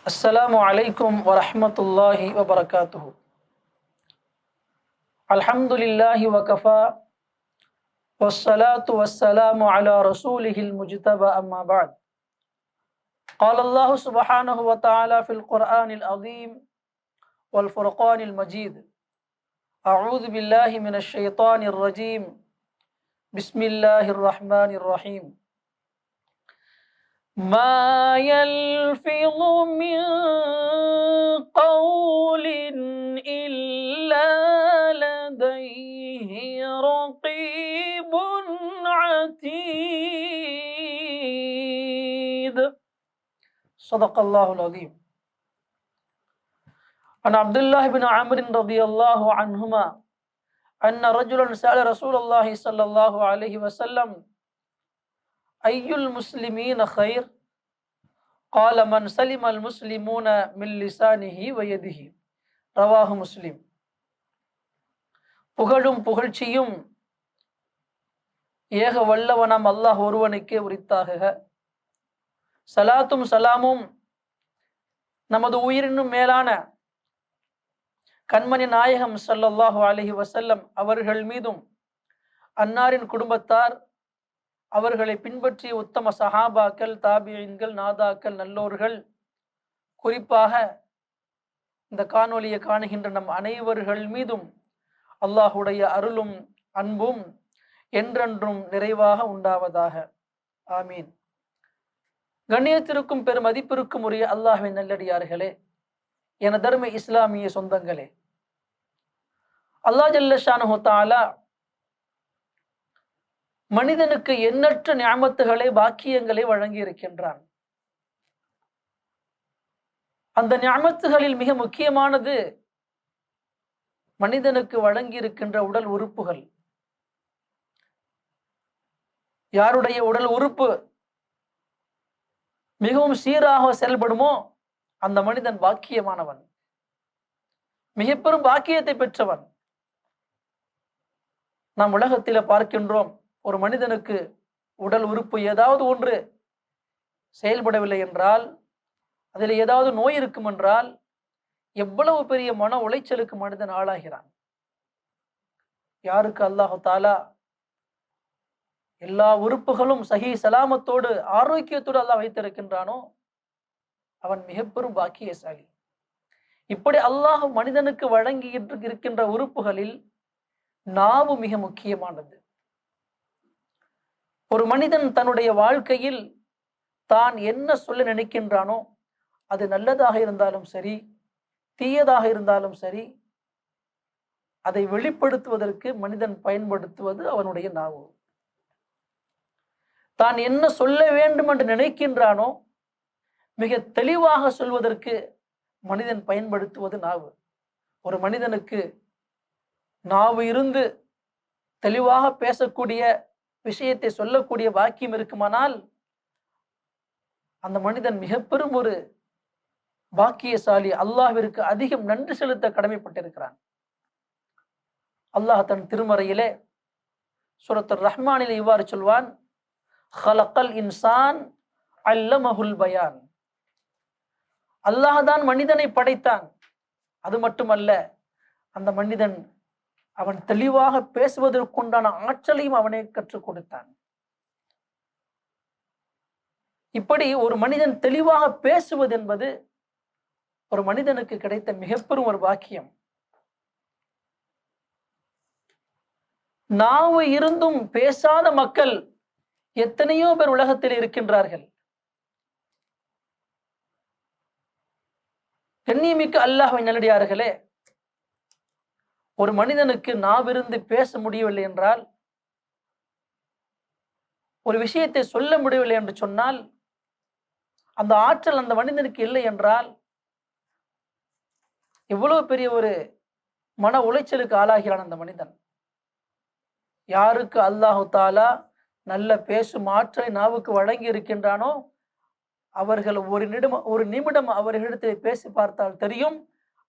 السلام عليكم ورحمة الله وبركاته. الحمد لله وكفى والصلاة والسلام على رسوله المجتبى أما بعد. قال الله سبحانه وتعالى في القرآن العظيم والفرقان المجيد: أعوذ بالله من الشيطان الرجيم. بسم الله الرحمن الرحيم. ما يلفظ من قول إلا لديه رقيب عتيد. صدق الله العظيم. عن عبد الله بن عمرو رضي الله عنهما أن رجلا سأل رسول الله صلى الله عليه وسلم: أي المسلمين خير؟ قال: من سلم المسلمون من لسانه ويده. ரவாஹு முஸ்லிம். புகழும் புகழ்ச்சியும் ஏக வல்லவனாம் அல்லாஹ் ஒருவனுக்கே உரித்தாகுக. சலாத்தும் சலாமும் நமது உயிரினும் மேலான கண்மணி நாயகம் ஸல்லல்லாஹு அலைஹி வஸல்லம் அவர்கள் மீதும், அன்னாரின் குடும்பத்தார், அவர்களை பின்பற்றிய உத்தம சஹாபாக்கள், தாபியீன்கள், நாதாக்கள், நல்லோர்கள், குறிப்பாக இந்த காணொலியை காணுகின்ற நம் அனைவர்கள் மீதும் அல்லாஹுடைய அருளும் அன்பும் என்றென்றும் நிறைவாக உண்டாவதாக. ஆமீன். கண்ணியத்திற்கும் பெரும் மதிப்பிற்கும் உரிய அல்லாஹ்வின் நல்லடியார்களே, என தர்ம இஸ்லாமிய சொந்தங்களே, அல்லாஹ் ஜல்ல ஷானஹு தஆலா மனிதனுக்கு எண்ணற்ற நிஅமத்துகளை, பாக்கியங்களை வழங்கி இருக்கின்றான். அந்த நிஅமத்துகளில் மிக முக்கியமானது மனிதனுக்கு வழங்கி இருக்கின்ற உடல் உறுப்புகள். யாருடைய உடல் உறுப்பு மிகவும் சீராக செயல்படுமோ அந்த மனிதன் பாக்கியமானவன், மிக பெரும் பாக்கியத்தை பெற்றவன். நாம் உலகத்தில பார்க்கின்றோம், ஒரு மனிதனுக்கு உடல் உறுப்பு ஏதாவது ஒன்று செயல்படவில்லை என்றால், அதில் ஏதாவது நோய் இருக்கும் என்றால், எவ்வளவு பெரிய மன உளைச்சலுக்கு மனிதன் ஆளாகிறான். யாருக்கு அல்லாஹு தாலா எல்லா உறுப்புகளும் சஹி சலாமத்தோடு, ஆரோக்கியத்தோடு அல்லாஹ் வைத்திருக்கின்றானோ அவன் மிக பெரும் பாக்கியசாலி. இப்படி அல்லாஹ் மனிதனுக்கு வழங்கி இருக்கின்ற உறுப்புகளில் நாவு மிக முக்கியமானது. ஒரு மனிதன் தன்னுடைய வாழ்க்கையில் தான் என்ன சொல்ல நினைக்கின்றானோ, அது நல்லதாக இருந்தாலும் சரி, தீயதாக இருந்தாலும் சரி, அதை வெளிப்படுத்துவதற்கு மனிதன் பயன்படுத்துவது அவனுடைய நாவு. தான் என்ன சொல்ல வேண்டும் என்று நினைக்கின்றானோ மிக தெளிவாக சொல்வதற்கு மனிதன் பயன்படுத்துவது நாவு. ஒரு மனிதனுக்கு நாவு இருந்து தெளிவாக பேசக்கூடிய விஷயத்தை சொல்லக்கூடிய பாக்கியம் இருக்குமானால் அந்த மனிதன் மிக பெரும் ஒரு பாக்கியசாலி, அல்லாஹ்விற்கு அதிகம் நன்றி செலுத்த கடமைப்பட்டிருக்கிறான். அல்லாஹ் தன் திருமறையிலே சூரத்துர் ரஹ்மானிலே இவ்வாறு சொல்வான்: ஹலக்கல் இன்சான் அல்லமஹுல் பயான். அல்லாஹ் தான் மனிதனை படைத்தான். அது மட்டுமல்ல, அந்த மனிதன் அவன் தெளிவாக பேசுவதற்குண்டான ஆற்றலையும் அவனை கற்றுக் கொடுத்தான். இப்படி ஒரு மனிதன் தெளிவாக பேசுவது என்பது ஒரு மனிதனுக்கு கிடைத்த மிகப்பெரும் ஒரு பாக்கியம். நாவு இருந்தும் பேசாத மக்கள் எத்தனையோ பேர் உலகத்தில் இருக்கின்றார்கள். கண்ணியமிக்க அல்லாஹ்வின் நல்லடியார்களே, ஒரு மனிதனுக்கு நாவிருந்து பேச முடியவில்லை என்றால், ஒரு விஷயத்தை சொல்ல முடியவில்லை என்று சொன்னால், அந்த ஆற்றல் அந்த மனிதனுக்கு இல்லை என்றால் எவ்வளவு பெரிய ஒரு மன உளைச்சலுக்கு ஆளாகிறான் அந்த மனிதன். யாருக்கு அல்லாஹு தாலா நல்ல பேசும் ஆற்றலை நாவுக்கு வழங்கி இருக்கின்றானோ அவர்கள் ஒரு நிமிடம் அவர்களிடத்தில் பேசி பார்த்தால் தெரியும்,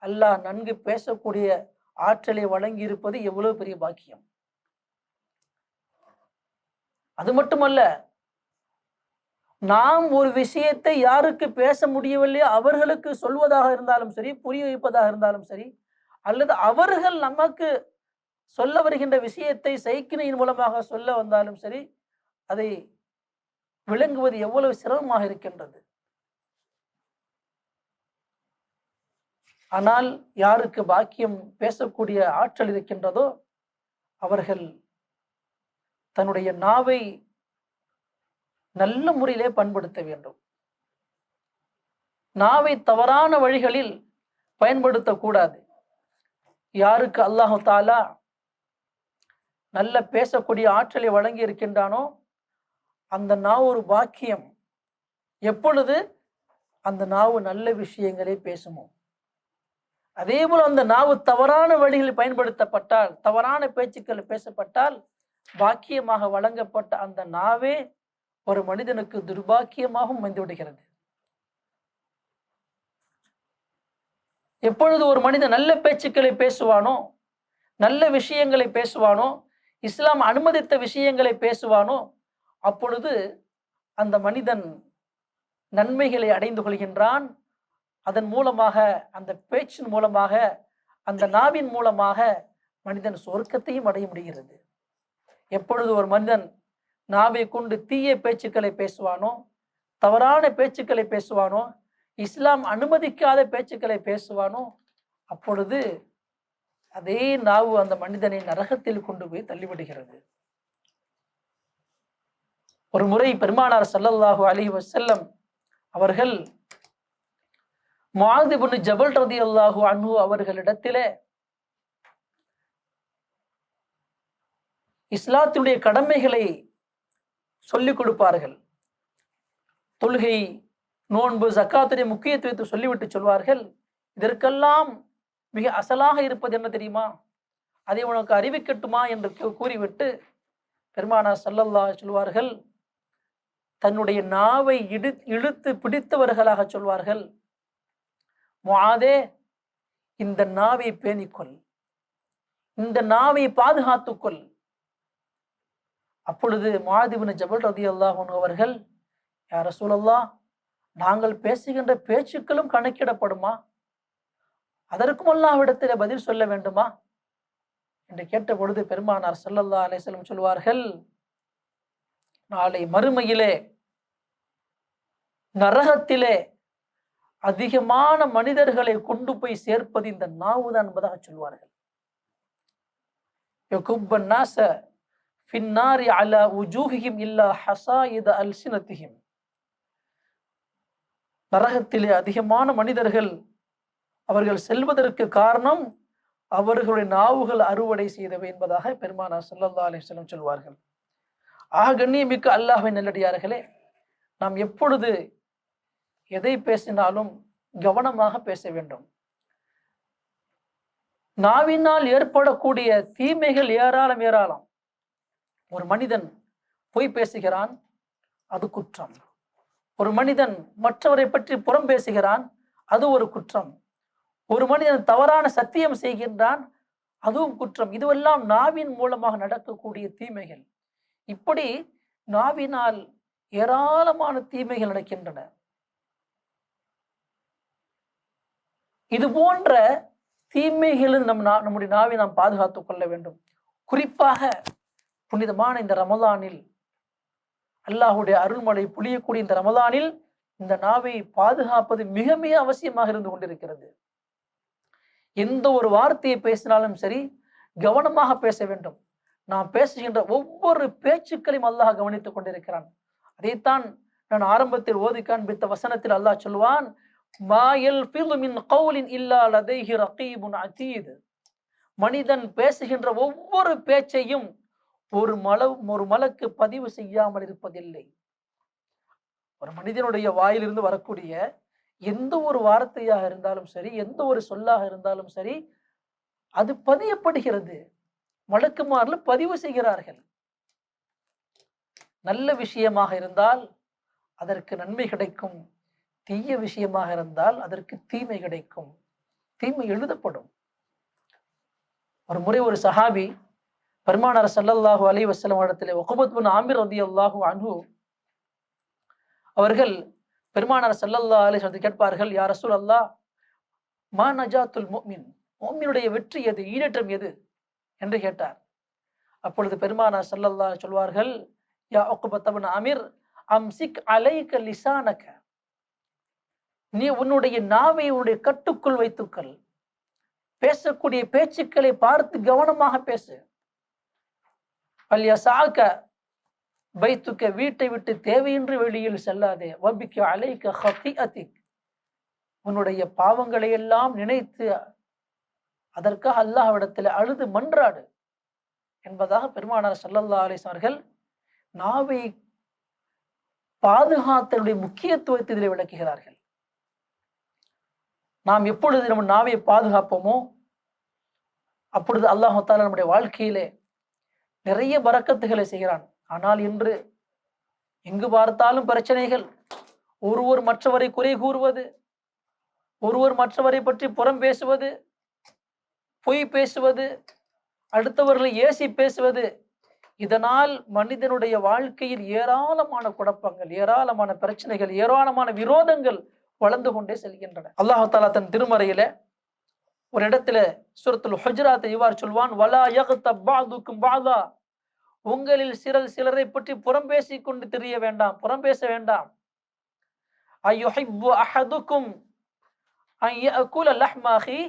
அல்லாஹ் நன்கு பேசக்கூடிய ஆற்றலை வழங்கி இருப்பது எவ்வளவு பெரிய பாக்கியம். அது மட்டுமல்ல, நாம் ஒரு விஷயத்தை யாருக்கு பேச முடியவில்லையோ அவர்களுக்கு சொல்வதாக இருந்தாலும் சரி, புரிய வைப்பதாக இருந்தாலும் சரி, அல்லது அவர்கள் நமக்கு சொல்ல வருகின்ற விஷயத்தை சைக்கிணையின் மூலமாக சொல்ல வந்தாலும் சரி, அதை விளங்குவது எவ்வளவு சிரமமாக இருக்கின்றது. ஆனால் யாருக்கு பாக்கியம் பேசக்கூடிய ஆற்றல் இருக்கின்றதோ அவர்கள் தன்னுடைய நாவை நல்ல முறையிலே பண்படுத்த வேண்டும். நாவை தவறான வழிகளில் பயன்படுத்தக்கூடாது. யாருக்கு அல்லாஹு தாலா நல்ல பேசக்கூடிய ஆற்றலை வழங்கி இருக்கின்றானோ அந்த நாவு ஒரு பாக்கியம். எப்பொழுது அந்த நாவு நல்ல விஷயங்களை பேசுமோ, அதே போல அந்த நாவு தவறான வழிகளில் பயன்படுத்தப்பட்டால், தவறான பேச்சுக்கள் பேசப்பட்டால், பாக்கியமாக வழங்கப்பட்ட அந்த நாவே ஒரு மனிதனுக்கு துர்பாக்கியமாகவும் வந்து விடுகிறது. எப்பொழுது ஒரு மனிதன் நல்ல பேச்சுக்களை பேசுவானோ, நல்ல விஷயங்களை பேசுவானோ, இஸ்லாம் அனுமதித்த விஷயங்களை பேசுவானோ, அப்பொழுது அந்த மனிதன் நன்மைகளை அடைந்து கொள்கின்றான். அதன் மூலமாக, அந்த பேச்சின் மூலமாக, அந்த நாவின் மூலமாக மனிதன் சொர்க்கத்தையும் அடைய முடிகிறது. எப்பொழுது ஒரு மனிதன் நாவை கொண்டு தீய பேச்சுக்களை பேசுவானோ, தவறான பேச்சுக்களை பேசுவானோ, இஸ்லாம் அனுமதிக்காத பேச்சுக்களை பேசுவானோ, அப்பொழுது அதே நாவு அந்த மனிதனை நரகத்தில் கொண்டு போய் தள்ளிவிடுகிறது. ஒரு முறை பெருமானார் ஸல்லல்லாஹு அலைஹி வஸல்லம் அவர்கள் முஆத் இப்னு ஜபல் ரலியல்லாஹு அன்ஹு அவர்களிடத்திலே இஸ்லாத்துடைய கடமைகளை சொல்லிக் கொடுப்பார்கள். தொழுகை, நோன்பு, ஜக்காத்துடைய முக்கியத்துவத்தை சொல்லிவிட்டு சொல்வார்கள், இதற்கெல்லாம் மிக அசலாக இருப்பது என்ன தெரியுமா, அதை உனக்கு அறிவிக்கட்டுமா என்று கூறிவிட்டு பெருமானார் ஸல்லல்லாஹு சொல்வார்கள், தன்னுடைய நாவை இழுத்து பிடித்தவர்களாக சொல்வார்கள், முஆதே, இந்த நாவை பேணிக்கொள், இந்த நாவை பாதுகாத்துக்கொள். அப்பொழுது முஆத் இப்னு ஜபல் ரலியல்லாஹு அன்ஹு அவர்கள், யா ரசூலல்லாஹ், நாங்கள் பேசுகின்ற பேச்சுக்களும் கணக்கிடப்படுமா, அதற்கும் அல்லாஹ்விடத்தில் பதில் சொல்ல வேண்டுமா என்று கேட்ட பொழுது பெருமானார் ஸல்லல்லாஹு அலைஹி வஸல்லம் சொல்வார்கள், நாளை மறுமையிலே நரகத்திலே அதிகமான மனிதர்களை கொண்டு போய் சேர்ப்பது இந்த நாவுதான் என்பதாக சொல்வார்கள். யகுப்பன் நாஸ ஃபின்னாரி அலா உஜூஹிஹிம் இல்லா ஹஸாயித அல்சினத்திஹிம். நரகத்திலே அதிகமான மனிதர்கள் அவர்கள் செல்வதற்கு காரணம் அவர்களுடைய நாவுகள் அறுவடை செய்தவை என்பதாக பெருமானார் ஸல்லல்லாஹு அலைஹி வஸல்லம் சொல்வார்கள். கண்ணியமிக்க அல்லாஹ்வின் நல்லடியார்களே, நாம் எப்பொழுது எதை பேசினாலும் கவனமாக பேச வேண்டும். நாவினால் ஏற்படக்கூடிய தீமைகள் ஏராளம் ஏராளம். ஒரு மனிதன் பொய் பேசுகிறான், அது குற்றம். ஒரு மனிதன் மற்றவரை பற்றி புறம் பேசுகிறான், அது ஒரு குற்றம். ஒரு மனிதன் தவறான சத்தியம் செய்கின்றான், அதுவும் குற்றம். இதுவெல்லாம் நாவின் மூலமாக நடக்கக்கூடிய தீமைகள். இப்படி நாவினால் ஏராளமான தீமைகள் நடக்கின்றன. இது போன்ற தீமைகளில் நம்முடைய நாவை நாம் பாதுகாத்துக் கொள்ள வேண்டும். குறிப்பாக புனிதமான இந்த ரமலானில், அல்லாஹுடைய அருள்மழை பொழியக்கூடிய இந்த ரமலானில் இந்த நாவை பாதுகாப்பது மிக மிக அவசியமாக இருந்து கொண்டிருக்கிறது. எந்த ஒரு வார்த்தையை பேசினாலும் சரி, கவனமாக பேச வேண்டும். நாம் பேசுகின்ற ஒவ்வொரு பேச்சுக்களையும் அல்லாஹ் கவனித்துக் கொண்டிருக்கிறான். அதைத்தான் நான் ஆரம்பத்தில் ஓதி காண்பித்த வசனத்தில் அல்லாஹ் சொல்வான், மா யல்ஃபிது மின் கௌலின் இல்லா லதைஹி ரகீபுன் அதீத். மனிதன் பேசுகின்ற ஒவ்வொரு பேச்சையும் ஒரு மலக்கு பதிவு செய்யாமல் இருப்பதில்லை. ஒரு மனிதனுடைய வாயிலிருந்து வரக்கூடிய எந்த ஒரு வார்த்தையாக இருந்தாலும் சரி, எந்த ஒரு சொல்லாக இருந்தாலும் சரி, அது பதியப்படுகிறது. மலக்குமார்கள் பதிவு செய்கிறார்கள். நல்ல விஷயமாக இருந்தால் அதற்கு நன்மை கிடைக்கும், தீய விஷயமாக இருந்தால் அதற்கு தீமை கிடைக்கும், தீமை எழுதப்படும். ஒரு முறை ஒரு சஹாபி பெருமானார் ஸல்லல்லாஹு அலைஹி வஸல்லம் இடத்திலே உக்பத் பின் ஆமிர் ரலியல்லாஹு அன்ஹு அவர்கள் பெருமானார் ஸல்லல்லாஹு அலைஹி வஸல்லம் கேட்பார்கள், யா ரசூலல்லாஹ், மா நஜாத்துல் முஃமின், முஃமினுடைய வெற்றி எது, ஈடேற்றம் எது என்று கேட்டார். அப்பொழுது பெருமானார் ஸல்லல்லாஹு அலைஹி சொல்வார்கள், யா உக்பத் இப்னு ஆமிர், அம்சிக் அலைக லிசானக, நீ உன்னுடைய நாவை உன்னுடைய கட்டுக்குள் வைத்துக்கள். பேசக்கூடிய பேச்சுக்களை பார்த்து கவனமாக பேசு. அல்யசாக பைத்துக்க, வீட்டை விட்டு தேவையின்றி வெளியில் செல்லாதே. வபிக்க அலைக ஹத்திஅதிக், உன்னுடைய பாவங்களை எல்லாம் நினைத்து அதற்காக அல்லாஹ்விடத்தில் அழுது மன்றாடு என்பதாக பெருமானார் ஸல்லல்லாஹு அலைஹி அவர்கள் நாவை பாதுகாத்தலுடைய முக்கியத்துவத்தை இதில் விளக்குகிறார்கள். நாம் எப்பொழுது நம்ம நாவை பாதுகாப்போமோ அப்பொழுது அல்லாஹ் தஆலா நம்முடைய வாழ்க்கையிலே நிறைய பரக்கத்துகளை செய்கிறான். ஆனால் இன்று எங்கு பார்த்தாலும் பிரச்சனைகள், ஒருவர் மற்றவரை குறை கூறுவது, ஒருவர் மற்றவரை பற்றி புறம் பேசுவது, பொய் பேசுவது, அடுத்தவர்களை ஏசி பேசுவது, இதனால் மனிதனுடைய வாழ்க்கையில் ஏராளமான குழப்பங்கள், ஏராளமான பிரச்சனைகள், ஏராளமான விரோதங்கள் வளர்ந்து கொண்டே செல்கின்றன. அல்லாஹ் தஆலா தன் திருமறையில ஒரு இடத்துல சூரத்துல் ஹுஜராத்தை இவ்வாறு சொல்வான், வலா யக்தப் பஅதுக்கும் பஅதா, உங்களில் சிலரை பற்றி புறம் பேசிக் கொண்டு தெரிய வேண்டாம், புறம் பேச வேண்டாம். அய்யுஹிப்பு அஹதுக்கும் அன் யஅகுல லஹ்ம அஹி,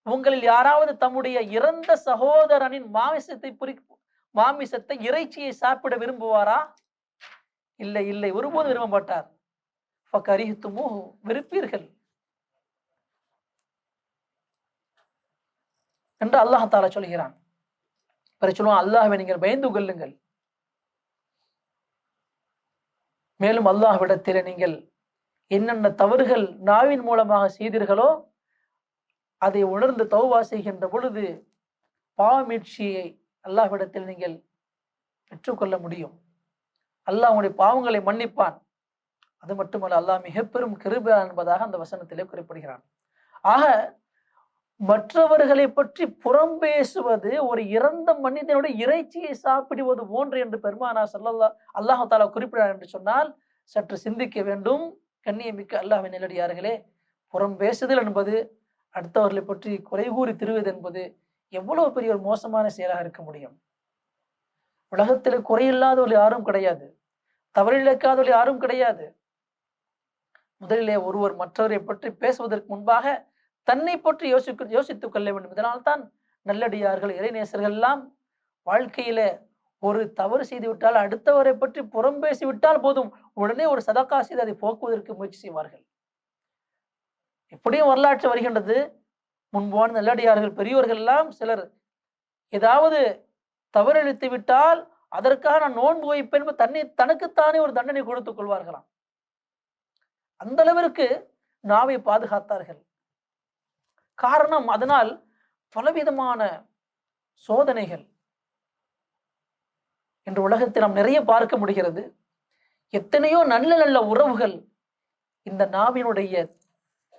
உங்களில் யாராவது தம்முடைய இறந்த சகோதரனின் மாமிசத்தை, இறைச்சியை சாப்பிட விரும்புவாரா? இல்லை, இல்லை, ஒருபோதும் விரும்ப மாட்டார். ஃபகரிஹ்துமூஹு, விருப்பீர்கள் என்று அல்லாஹ் தஆலா சொல்கிறான். சொல்லுவான், அல்லாஹ்வை நீங்கள் பயந்து கொள்ளுங்கள். மேலும் அல்லாஹ்விடத்தில் நீங்கள் என்னென்ன தவறுகள் நாவின் மூலமாக செய்தீர்களோ அதை உணர்ந்து தௌபா செய்கின்ற பொழுது பாவமீட்சியை அல்லாஹ்விடத்தில் நீங்கள் பெற்றுக்கொள்ள முடியும். அல்லாஹ் உங்களுடைய பாவங்களை மன்னிப்பான். அது மட்டுமல்ல, அல்லாஹ் மிக பெரும் கிருபையாளன் என்பதாக அந்த வசனத்திலே குறிப்பிடுகிறான். ஆக மற்றவர்களை பற்றி புறம் பேசுவது ஒரு இறந்த மனிதனுடைய இறைச்சியை சாப்பிடுவது போன்று என்று பெருமானார் ஸல்லல்லாஹு அல்லாஹ் தஆலா குறிப்பிடார் என்று சொன்னால் சற்று சிந்திக்க வேண்டும். கண்ணியமிக்க அல்லாஹ்வின் நல்லடியார்களே, புறம் பேசுதல் என்பது, அடுத்தவர்களை பற்றி குறை கூறி திரிவது என்பது எவ்வளவு பெரிய ஒரு மோசமான செயலாக இருக்க முடியும். உலகத்தில் குறையில்லாதவர்கள் யாரும் கிடையாது, தவறிழைக்காதவர்கள் யாரும் கிடையாது. முதலிலே ஒருவர் மற்றவரை பற்றி பேசுவதற்கு முன்பாக தன்னை பற்றி யோசித்துக் கொள்ள வேண்டும். இதனால்தான் நல்லடியார்கள், இறைநேசர்கள் எல்லாம் வாழ்க்கையில ஒரு தவறு செய்து விட்டால், அடுத்தவரை பற்றி புறம் பேசிவிட்டால் போதும், உடனே ஒரு சதக்கா செய்து அதை போக்குவதற்கு முயற்சி செய்வார்கள். எப்படியும் வரலாற்று வருகின்றது. முன்பான நல்லடியார்கள், பெரியோர்கள் எல்லாம் சிலர் ஏதாவது தவறளித்து விட்டால் அதற்காக நான் நோன்பு வைப்பேன் தனக்குத்தானே ஒரு தண்டனை கொடுத்துக் கொள்வார்களாம். அந்த அளவிற்கு நாவை பாதுகாத்தார்கள். காரணம், அதனால் பலவிதமான சோதனைகள் இன்று உலகத்தில் நாம் நிறைய பார்க்க முடிகிறது. எத்தனையோ நல்ல நல்ல உறவுகள் இந்த நாவினுடைய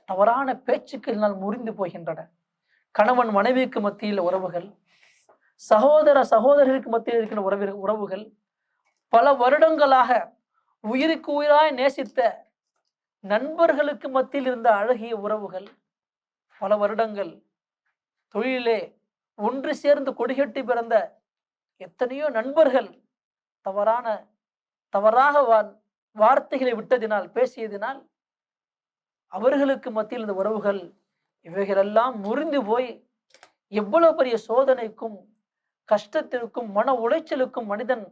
தவறான பேச்சுக்களினால் முறிந்து போகின்றன. கணவன் மனைவிக்கு மத்தியில் உறவுகள், சகோதர சகோதரருக்கு மத்தியில் இருக்கிற உறவுகள், பல வருடங்களாக உயிருக்கு உயிராய் நேசித்த நண்பர்களுக்கு மத்தியில் இருந்த அழகிய உறவுகள், பல வருடங்கள் தொழிலே ஒன்று சேர்ந்து கொடிகட்டி பிறந்த எத்தனையோ நண்பர்கள் தவறாக வார்த்தைகளை விட்டதினால், பேசியதினால் அவர்களுக்கு மத்தியில் இந்த உறவுகள் இவைகளெல்லாம் முறிந்து போய் எவ்வளவு பெரிய சோதனைக்கும் கஷ்டத்திற்கும் மன உளைச்சலுக்கும் மனிதன்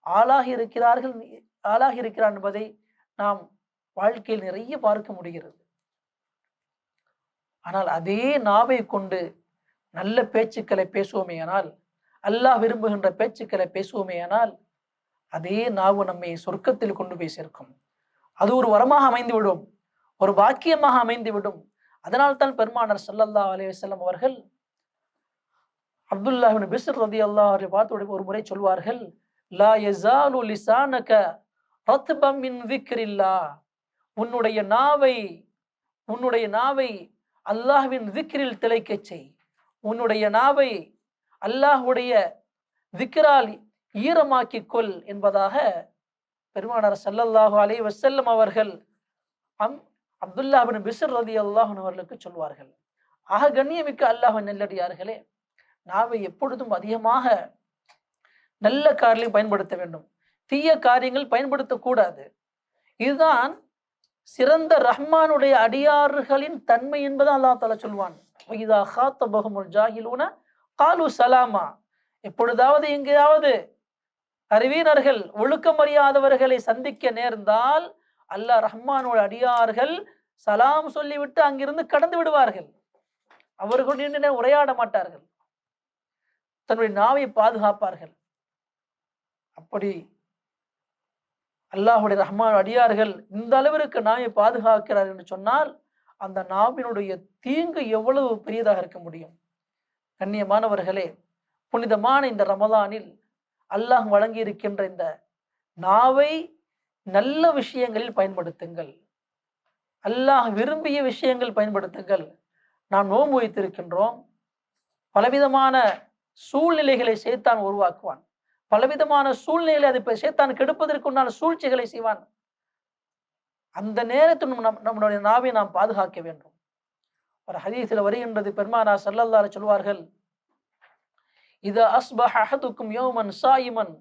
ஆளாகி இருக்கிறான் என்பதை நாம் வாழ்க்கையில் நிறைய பார்க்க முடிகிறது. ஆனால் அதே நாவை கொண்டு நல்ல பேச்சுக்களை பேசுவோமேயானால், அல்லாஹ் விரும்புகின்ற பேச்சுக்களை பேசுவோமேயானால், அதே நாவு நம்மை சொர்க்கத்தில் கொண்டு போய் சேர்க்கும். அது ஒரு வரமாக அமைந்துவிடும், ஒரு பாக்கியமாக அமைந்துவிடும். அதனால்தான் பெருமானார் ஸல்லல்லாஹு அலைஹி வஸல்லம் அவர்கள் அப்துல்லாஹ் இப்னு பிஸ்ர் ரலியல்லாஹு அன்ஹு பார்த்து ஒரு முறை சொல்வார்கள், லா யஸாலு லிசானக ரத்பம் மின் ذிக்ரில்லாஹ், உன்னுடைய நாவை அல்லாஹ்வின் ذிக்ரில் திளைக்கச் செய். உன்னுடைய நாவை அல்லாஹ்வுடைய ذிக்ரால் ஈரமாக்கிக் கொள் என்பதாக பெருமானார் ஸல்லல்லாஹு அலைஹி வஸல்லம் அவர்கள் அப்துல்லா பின் பிஸ்ர் ரலியல்லாஹு அன்ஹு அவர்களுக்கு சொல்வார்கள், ஆக கண்ணியமிக்க அல்லாஹ்வின் நல்லடியார்களே, நாவை எப்பொழுதும் அதிகமாக நல்ல காரியங்களை பயன்படுத்த வேண்டும், தீய காரியங்கள் பயன்படுத்தக்கூடாது. இதுதான் சிறந்த ரஹ்மானுடைய அடியார்களின் தன்மை என்பதை அல்லாஹ் தஆலா சொல்வான். இதா காத்தபஹுமுல் ஜாஹிலூன காலு சலாமா. எப்பொழுதாவது எங்கேயாவது அறிவீனர்கள் ஒழுக்கம் அறியாதவர்களை சந்திக்க நேர்ந்தால் அல்லாஹ் ரஹ்மானோட அடியார்கள் சலாம் சொல்லிவிட்டு அங்கிருந்து கடந்து விடுவார்கள். அவர்களுடைய உரையாட மாட்டார்கள், தன்னுடைய நாவை பாதுகாப்பார்கள். அப்படி அல்லாஹுடைய ரஹ்மான் அடியார்கள் இந்த அளவிற்கு நாவை பாதுகாக்கிறார் என்று சொன்னால் அந்த நாவினுடைய தீங்கு எவ்வளவு பெரியதாக இருக்க முடியும். கண்ணியமானவர்களே, புனிதமான இந்த ரமலானில் அல்லாஹ் வழங்கி இருக்கின்ற இந்த நாவை நல்ல விஷயங்களில் பயன்படுத்துங்கள், அல்லாஹ் விரும்பிய விஷயங்கள் பயன்படுத்துங்கள். நாம் நோன்பு வைத்திருக்கின்றோம், பலவிதமான சூழ்நிலைகளை சேத்தான் உருவாக்குவான், பலவிதமான சூழ்நிலைகளை அதை சேத்தான் கெடுப்பதற்குண்டான சூழ்ச்சிகளை செய்வான். அந்த நேரத்தில் நம்முடைய நாவை நாம் பாதுகாக்க வேண்டும். ஒரு ஹதீஸில் வருகின்றது, பெருமானார் ஸல்லல்லாஹு அலைஹி சொல்வார்கள், இதா அஸ்பஹ அஹதுக்கும் யௌமன் சாயிமன்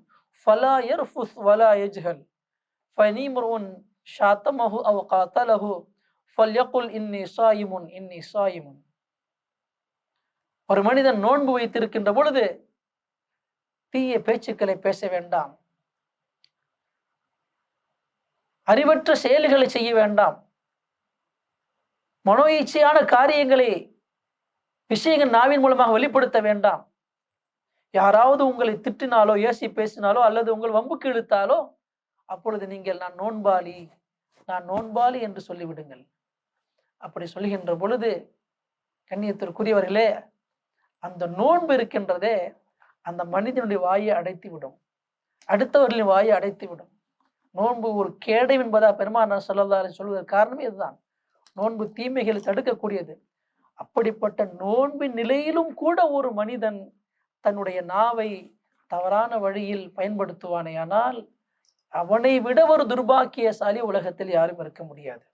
ஃபலா யர்ஃபுஸ் வலா யஜ்ஹல் ஃபனிம்ருன் ஷாத்தமஹு அவ் காத்தலஹு ஃபல்யகுல் இன்னி சாயிமுன் இன்னி சாயிமுன். ஒரு மனிதன் நோன்பு வைத்திருக்கின்ற பொழுது தீய பேச்சுக்களை பேச வேண்டாம், அறிவற்ற செயல்களை செய்ய வேண்டாம், மனோ இச்சையான காரியங்களை விஷயங்கள் நாவின் மூலமாக வெளிப்படுத்த வேண்டாம். யாராவது உங்களை திட்டினாலோ ஏசி பேசினாலோ அல்லது உங்கள் வம்புக்கு இழுத்தாலோ அப்பொழுது நீங்கள் நான் நோன்பாளி என்று சொல்லிவிடுங்கள். அப்படி சொல்லுகின்ற பொழுது கண்ணியத்திற்குரியவர்களே, அந்த நோன்பு இருக்கின்றதே அந்த மனிதனுடைய வாயை அடைத்து விடும், அடுத்தவர்களின் வாயை அடைத்து விடும். நோன்பு ஒரு கேடை என்பதா பெருமானார் ஸல்லல்லாஹு அலைஹி சொல்வதற்கு காரணமே இதுதான். நோன்பு தீமைகளை தடுக்கக்கூடியது. அப்படிப்பட்ட நோன்பின் நிலையிலும் கூட ஒரு மனிதன் தன்னுடைய நாவை தவறான வழியில் பயன்படுத்துவானேயானால் அவனை விட ஒரு துர்பாக்கியசாலி உலகத்தில் யாரும் இருக்க முடியாது.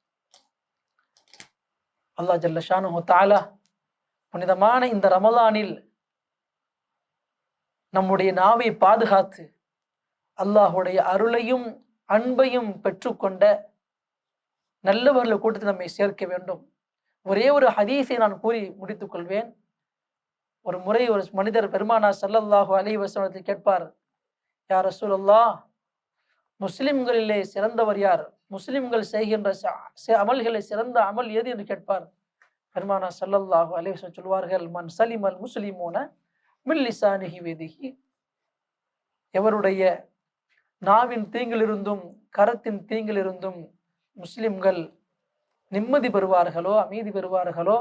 அல்லாஹ் ஜல்ல ஷானுஹு தஆலா புனிதமான இந்த ரமலானில் நம்முடைய நாவை பாதுகாத்து அல்லாஹுடைய அருளையும் அன்பையும் பெற்றுக்கொண்ட நல்லவர்கள் கூட்டத்தில் நம்மை சேர்க்க வேண்டும். ஒரே ஒரு ஹதீஸை நான் கூறி முடித்துக் கொள்வேன். ஒரு முறை ஒரு மனிதர் பெருமானார் ஸல்லல்லாஹு அலைஹி வஸல்லம் கேட்பார், யா ரசூலல்லாஹ், முஸ்லிம்களிலே சிறந்தவர் யார்? முஸ்லிம்கள் செய்கின்ற அமல்களை சிறந்த அமல் எது என்று கேட்பார். பெருமானார் ஸல்லல்லாஹு அலைஹி வஸல்லம் சொல்வார்கள், மன் சலிமல் முஸ்லிமூன மின் லிசானிஹி வயதிஹி. எவருடைய நாவின் தீங்கிலிருந்தும் கரத்தின் தீங்கிலிருந்தும் முஸ்லிம்கள் நிம்மதி பெறுவார்களோ, அமைதி பெறுவார்களோ,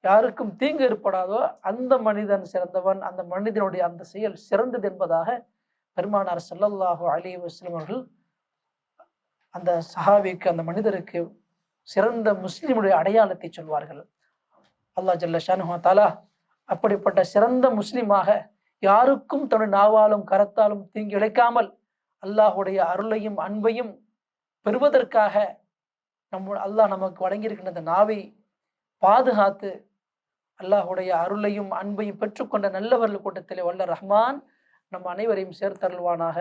யாருக்கும் தீங்கு ஏற்படாதோ அந்த மனிதன் சிறந்தவன், அந்த மனிதனுடைய அந்த செயல் சிறந்தது என்பதாக பெருமானார் ஸல்லல்லாஹு அலைஹி வஸல்லம் அவர்கள் அந்த சஹாபிக்கு, அந்த மனிதருக்கு சிறந்த முஸ்லிமுடைய அடையாளத்தை சொல்வார்கள். அல்லாஹ் ஜல்ல ஷானுஹு தஆலா அப்படிப்பட்ட சிறந்த முஸ்லிமாக யாருக்கும் தன்னுடைய நாவாலும் கரத்தாலும் தீங்கு இழைக்காமல் அல்லாஹுடைய அருளையும் அன்பையும் பெறுவதற்காக அல்லாஹ் நமக்கு வழங்கியிருக்கின்ற அந்த நாவை பாதுகாத்து அல்லாஹுடைய அருளையும் அன்பையும் பெற்றுக்கொண்ட நல்லவர்கள் கூட்டத்திலே வல்ல ரஹ்மான் நம் அனைவரையும் சேர்த்தருள்வானாக.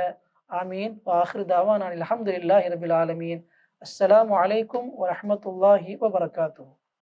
ஆமீன். வாஹிரு தாவானா அல்ஹம்துலில்லாஹி ரபில் ஆலமீன். அஸ்ஸலாமு அலைக்கும் வரஹ்மத்துல்லாஹி வபரகாத்துஹு.